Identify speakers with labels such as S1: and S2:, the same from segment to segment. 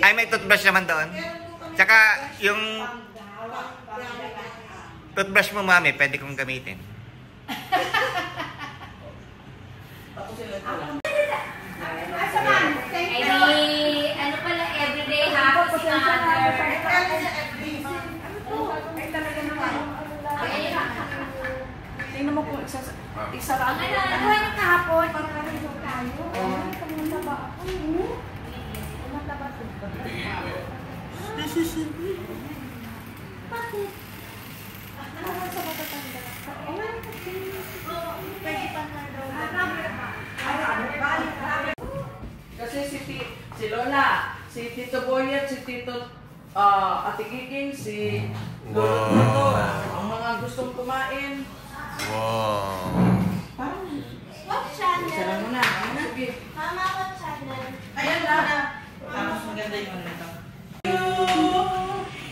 S1: Ay, may toothbrush naman doon. Tsaka, yung toothbrush mo, mami, pwede kong gamitin.
S2: Ano pala, everyday happy si mother.
S3: Tingnan mo kung isa lang.
S2: Ano yung kahapon?
S3: Kasi si Lola, si Tito Boyet, si Tito Ate Giking, si Lolo, ang mga gustong kumain.
S1: Wow.
S4: What channel?
S3: Isa lang muna. Sige.
S4: Mama, what channel?
S3: Ayan na.
S5: Tapos maganda yung ano nito.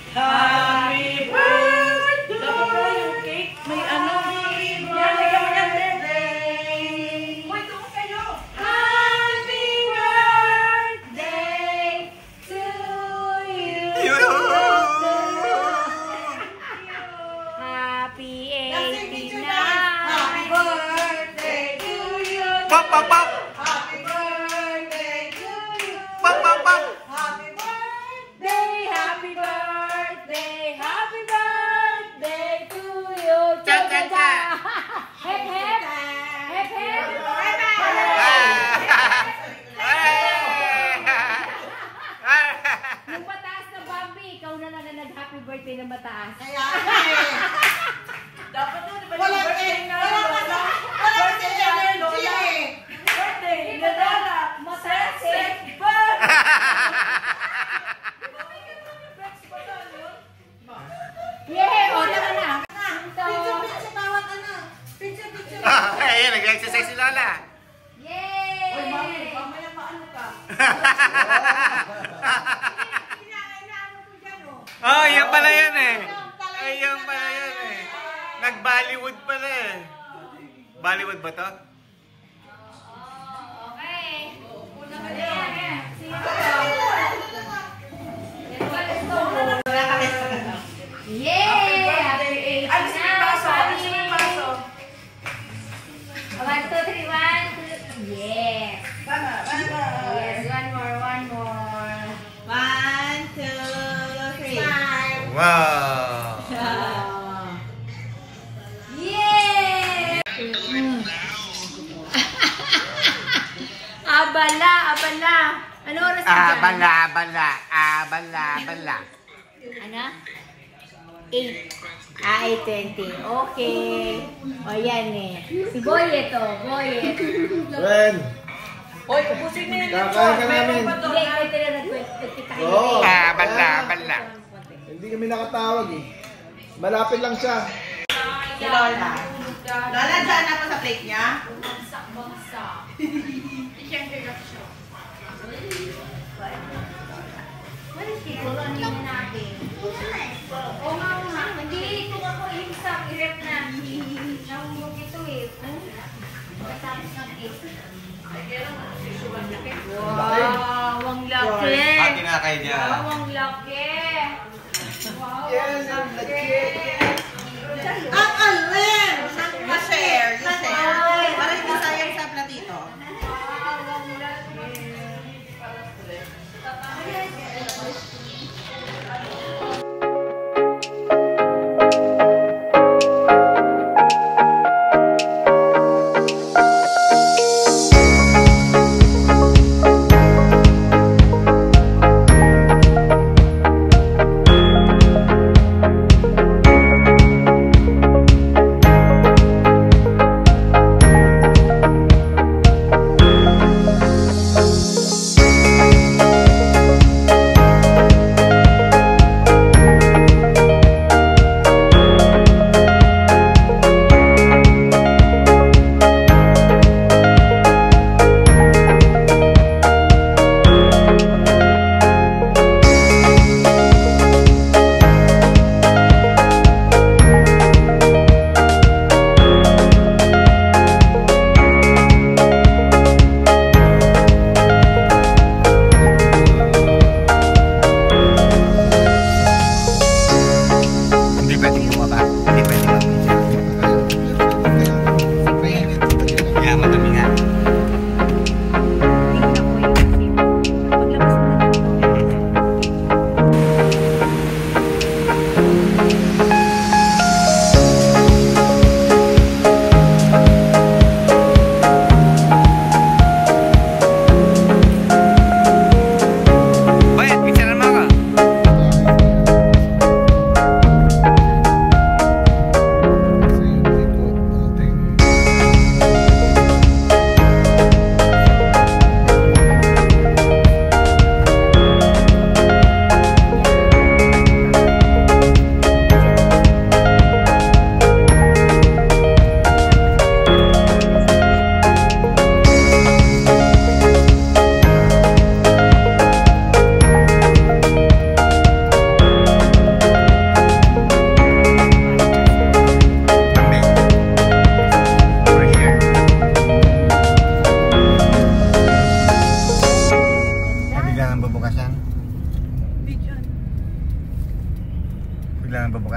S3: Happy birthday! Dapat na yung cake. May ano. Yan, lagyan mo yan, birthday. Uy, doon kayo.
S2: Happy birthday to you. Happy 89.
S3: Happy birthday to you.
S1: Pop, pop, pop!
S3: Happy birthday to you.
S1: Pop, pop, pop!
S3: Happy birthday, happy birthday, happy birthday to you.
S1: Cha, cha, cha.
S2: Hep, hep. Hep, hep. Yung mataas na Bambi, ikaw na nag-happy birthday na mataas.
S3: Dapat na, di ba?
S5: Wala
S3: birthday
S5: eh,
S3: na
S5: wala
S3: Lola?
S5: wala
S3: Birthday na
S5: energy
S3: Lola.
S5: eh.
S3: Birthday ni Lola.
S2: Mataas eh.
S3: Sexy birthday.
S2: Yay! O, tama na.
S5: Picture, bawat ano. Picture.
S1: Ayan, nag-exercise si Lola.
S2: Yay!
S3: Uy, mami, mamaya paano ka?
S1: Oh, yan pala yan eh. Ay, yan pala yan eh. Nag-Bollywood pala eh. Bollywood ba to?
S2: Okay. Una ka na yan. Sige ko. Let's go. Yay! Happy 89.
S3: Ay, sige, paso. Sige, paso.
S2: 1, 2, 3, 1, 2. Yes.
S3: Tama, tama.
S2: Yes, one more.
S5: 1, 2, 3.
S1: Wow!
S2: Yay! Abala. Ano oras na dyan?
S1: Abala.
S2: Ano? 8. 8:20. Okay. O, yan eh. Si Boyet to. Boyet.
S6: Ren,
S3: Hoy, ubusin niyo yung
S6: kakain ka namin.
S3: Meron pa doon,
S2: Hindi,
S3: ha?
S2: ito na nagkita kayo.
S6: Oo.
S1: Abala.
S6: Hindi kami nakatawag eh. Malapit lang siya.
S5: Si Lola. Lola, dyan ako sa plate niya.
S2: Bangsak. What is it? Ano yung natin? Oo nga. Hindi. Kung ako imsak, i-rep na. Nahulog ito eh. Matapos ng 8. Wow, ang laki.
S1: Hati na kayo dyan.
S2: Wow, ang laki. Wow,
S6: Yes,
S2: ang
S6: ang
S2: laki.
S5: Ang alin! Ma-share. Para hindi sayang sa platito.
S2: Wow, ang laki.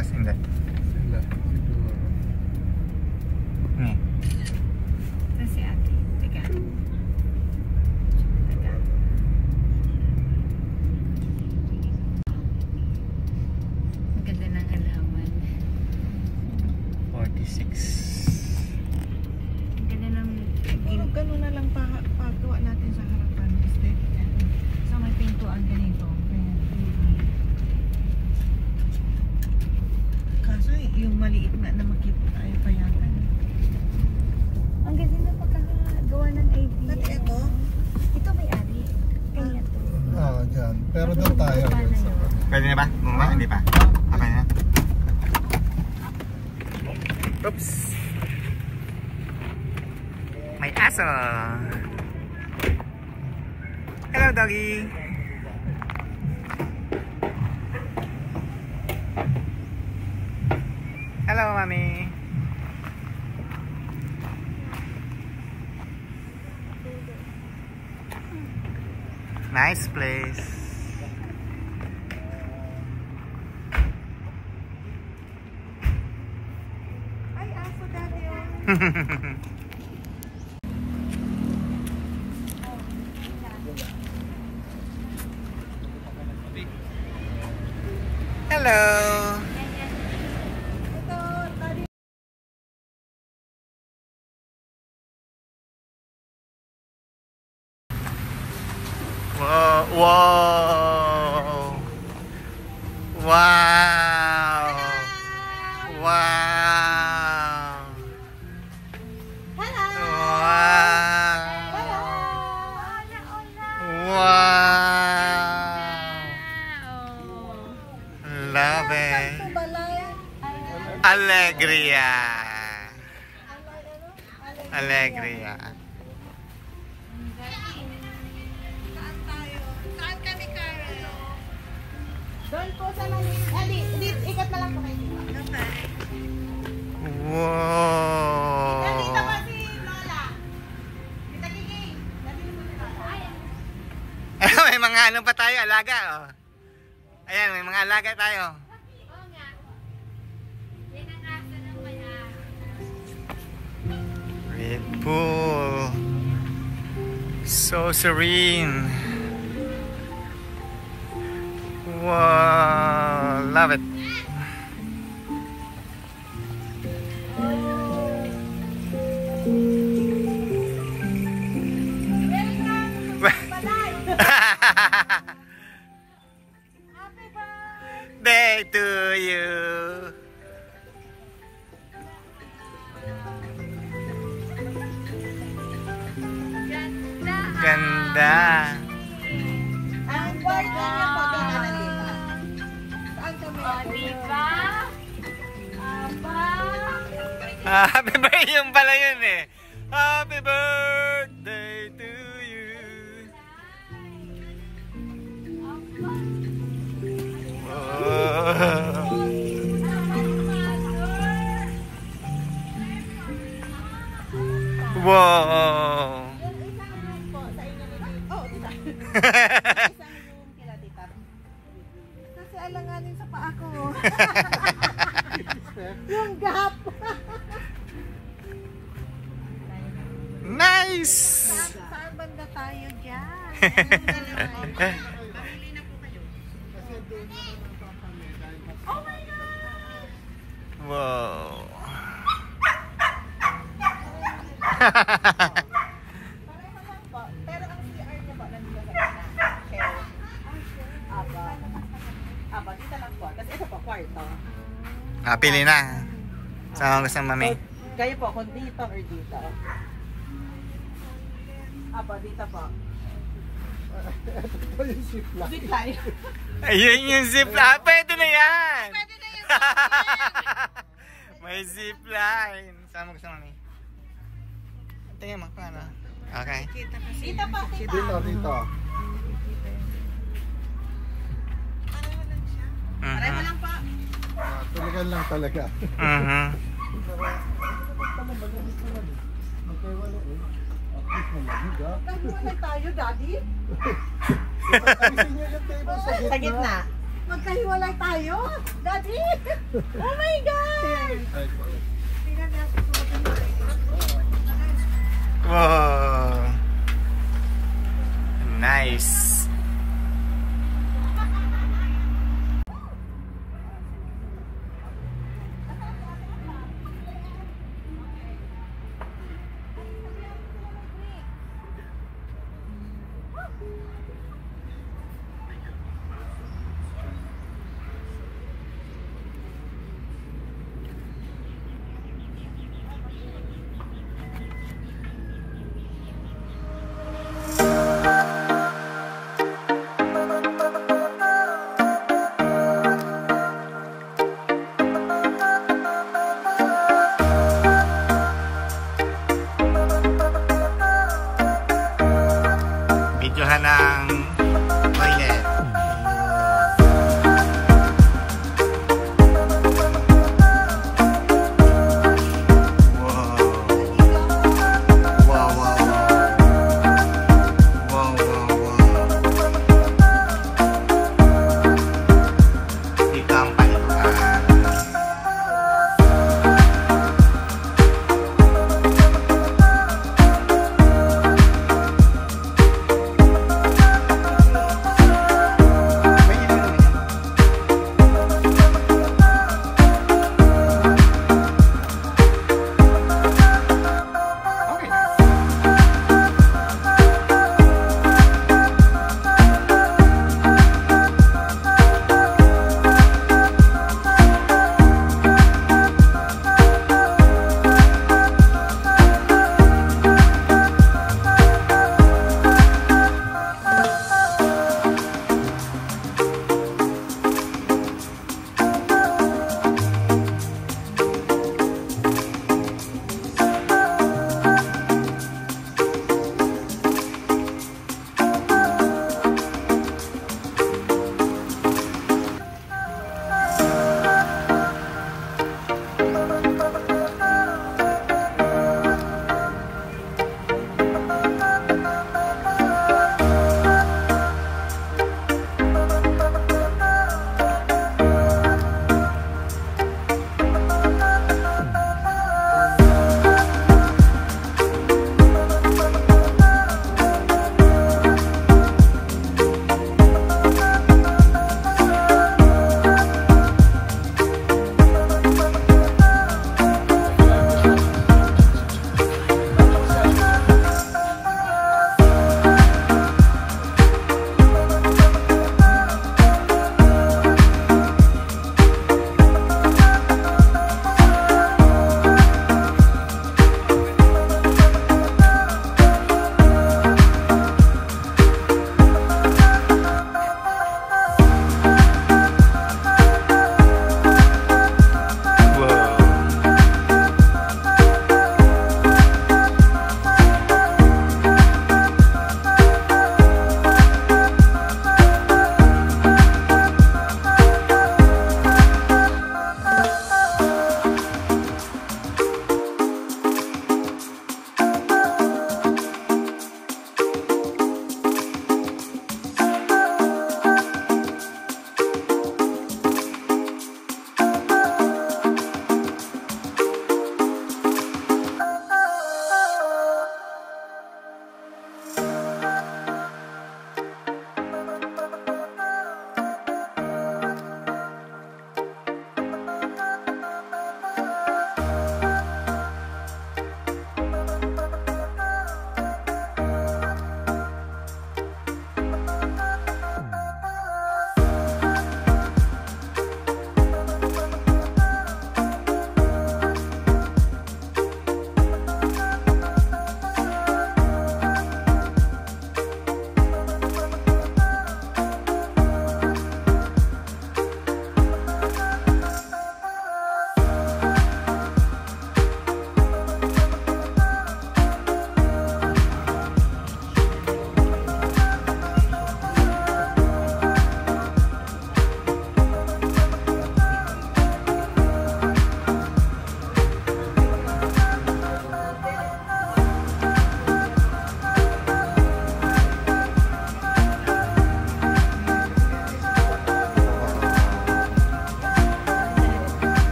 S1: labas, hindi.
S6: Sila, siguro.
S1: Ni.
S2: Ito si ate. Teka. Teka. Ang ganda ng halaman.
S1: 46.
S2: Ang ganda ng
S5: Gano'n na lang pagawa natin sa harapan. Step.
S2: sa may pintuan ganito.
S5: Kaso yung maliit na makip tayo payagan.
S2: Ang ganda ng pagkakagawa ng idea.
S5: Pati ito?
S2: Ito may ari. Kaya to.
S6: Ah, dyan. Pero doon tayo. Doon sa
S1: Pwede na ba? Bumaba? Hindi pa. Okay na. Oops. May aso. Hello, doggy. Hello, mommy. Nice place.
S5: Ay, aso dati yun.
S1: Hello. Wow! Wow! Wow! Wow!
S4: Hello!
S1: Wow! Wow! Love it! Alegria! Alegria!
S5: Saan kami, Carol?
S4: Doon po sa maliit. Ikat na lang po kayo dito.
S1: Wow!
S4: Nandito po si Lola. Kita Gigi. Nandito po si Lola.
S1: May mga ano pa tayo, alaga, oh. Ayan, may mga alaga tayo.
S2: Oo nga. Yan ang aso ng may-ari.
S1: Red pool. So serene. Wow, love it. Day to you. Ganda.
S4: Ang birthday niya po doon na nandito. Saan kami?
S2: O, diba? Aba.
S1: Happy birthday yung pala yun eh. Happy birthday to you. Wow. Wow.
S5: Oh, dito. Isang room kila tita. Kasi alanganin sa paa ko. Yung gap.
S1: Nice.
S5: Saan banda tayo dyan? Oh my God!
S1: Wow.
S5: Pareho lang po. Pero ang CR niya po nandito sa gitna. Share. Aba, dito lang po. Kasi ito po, kwarto.
S1: Pili na. Saan ang gusto mami?
S5: Kayo po, kung dito or dito. Aba, dito po.
S6: Ito yung zipline.
S5: Zipline.
S1: Ayun yung zipline. Pwede na yan.
S5: Pwede na yan.
S1: May zipline. Saan mo gusto mami? Tingnan mo kung ano. Okay.
S5: Dito po, tita.
S6: Dito, dito.
S5: Pareho lang siya. Pareho lang po.
S6: Ah, tuligan lang talaga.
S1: Mhm.
S6: Magkaiwala eh. At least malamig ah.
S5: Nagmulay tayo, daddy.
S6: Ayusin niyo yung table sa gitna.
S5: Sa gitna. Magkahiwalay tayo. Daddy! Oh my God! Tingnan natin kung magkahiwalay tayo.
S1: Wow. Nice.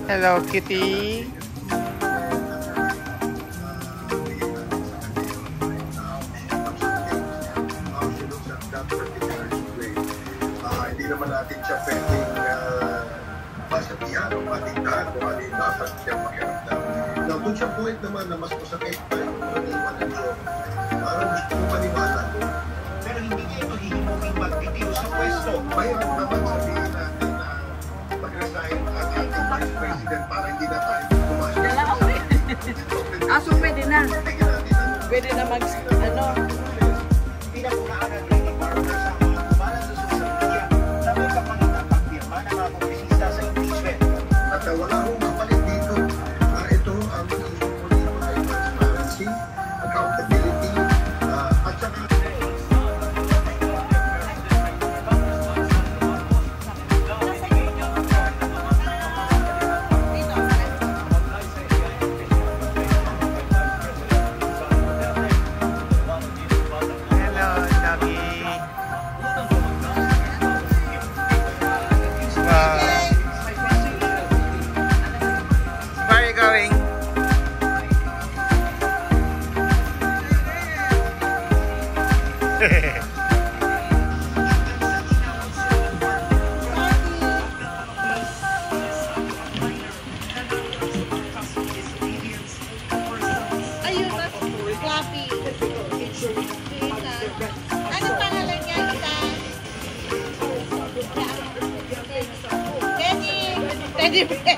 S1: Hello, kitty.
S7: Hindi naman natin siya pwedeng masabihan o matiktahan kung ano yung dapat siya makiramdam. Now, dun sa point naman na mas masakit pa yung maniwala nyo, parang gusto ko maniwala ko. Pero hindi niya ito hihimuging magtitiyo sa pwesto. Mayroon naman sabihin natin na mag-resign ang ating Vice President para hindi na tayo kumasin.
S3: So pwede na. Pwede na mag, ano,
S7: Pinakunaan ng Lady Barbara sa para sa social media na may kapanginapagpirma ng mga kongresista sa impeachment. At wala akong kapalit dito. Ito ang issue ko dito ay transparency, accountability, at saka
S5: Ayun, Fluffy. Anong pangalan niya, Lita? Teddy. Teddy Bear.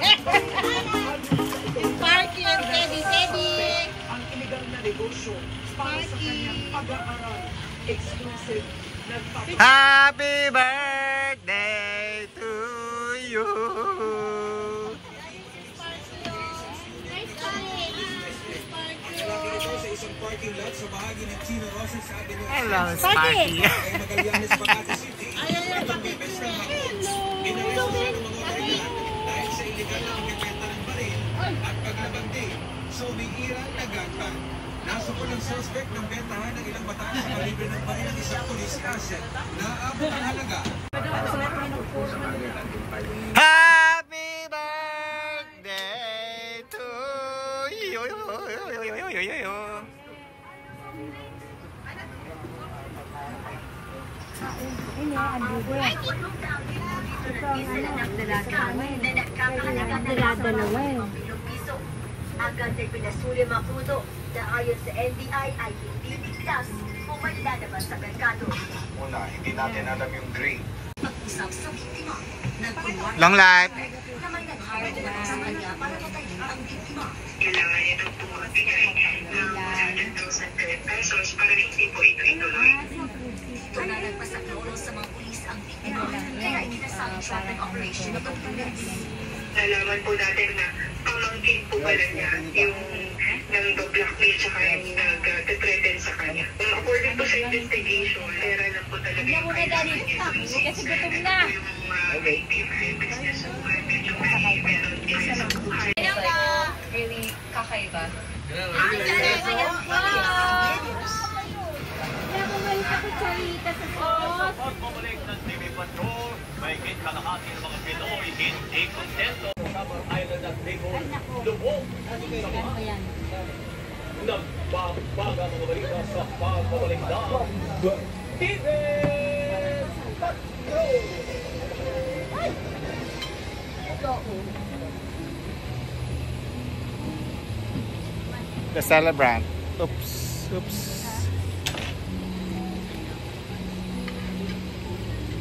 S5: Sparky and Teddy. Teddy. Sparky.
S1: Happy birthday to you. Hello, Sparky.
S5: Ayaw yung pakikita.
S8: Nasa po ng suspect ng bentahan ng ilang bataan sa kalibre ng baril ng isang police asset na abot ang halaga.
S1: Happy birthday to you.
S9: Agad ay pinasuli Maputo na ayon sa NBI ay hindi ligtas kung may lalabas sa merkado.
S7: una, hindi natin alam yung grade.
S9: Pag-usap sa biktima, nagpunwari
S1: Long life.
S9: na may nag-hire sa kanya para patayin ang biktima.
S10: Kailangan niya daw po magbigay ng 100,000 pesos para hindi po ito ituloy.
S9: Ito na nagpasaklolo sa mga pulis ang biktima, kaya itinasang siya ng operation ng pulis.
S10: Nalaman po natin na pamangkin po pala niya yung nang-blackmail tsaka yung nag-threaten sa kanya. According po sa investigation, pera lang po talaga yung kailangan niya.
S2: Kasi gutom na.
S10: Yung business po, medyo may meron din sa buhay.
S2: Really kakaiba.
S11: Pagbabalik ng TV Patrol, may kalahati ng mga Pinoy hindi kontento. Summer Island at Bicol, lubog sa mga nagbabaga mga balita sa pagbabalik ng TV Patrol.
S1: The celebrant. Oops. Oops.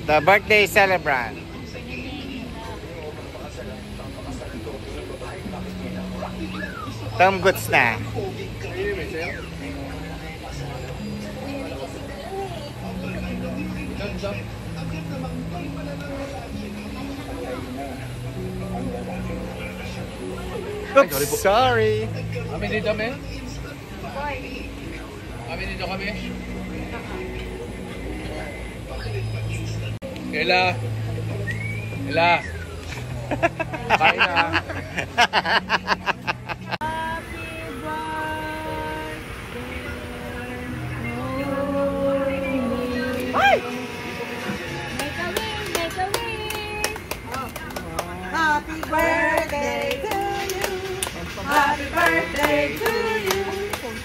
S1: The birthday celebrant. Tom goods na. Oops, sorry.
S12: Kami dito, men? Kami dito kami? Ella. Ella. Kain na.
S5: Happy birthday
S3: birthday to you.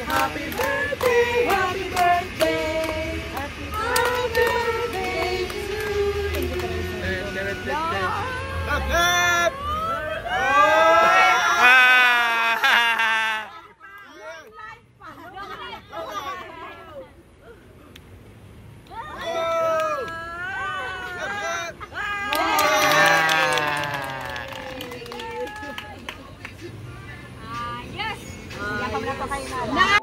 S3: Happy birthday, happy birthday. Happy birthday to you.
S6: Clap, clap!
S5: Yes! Iyak ka na pa kayo na.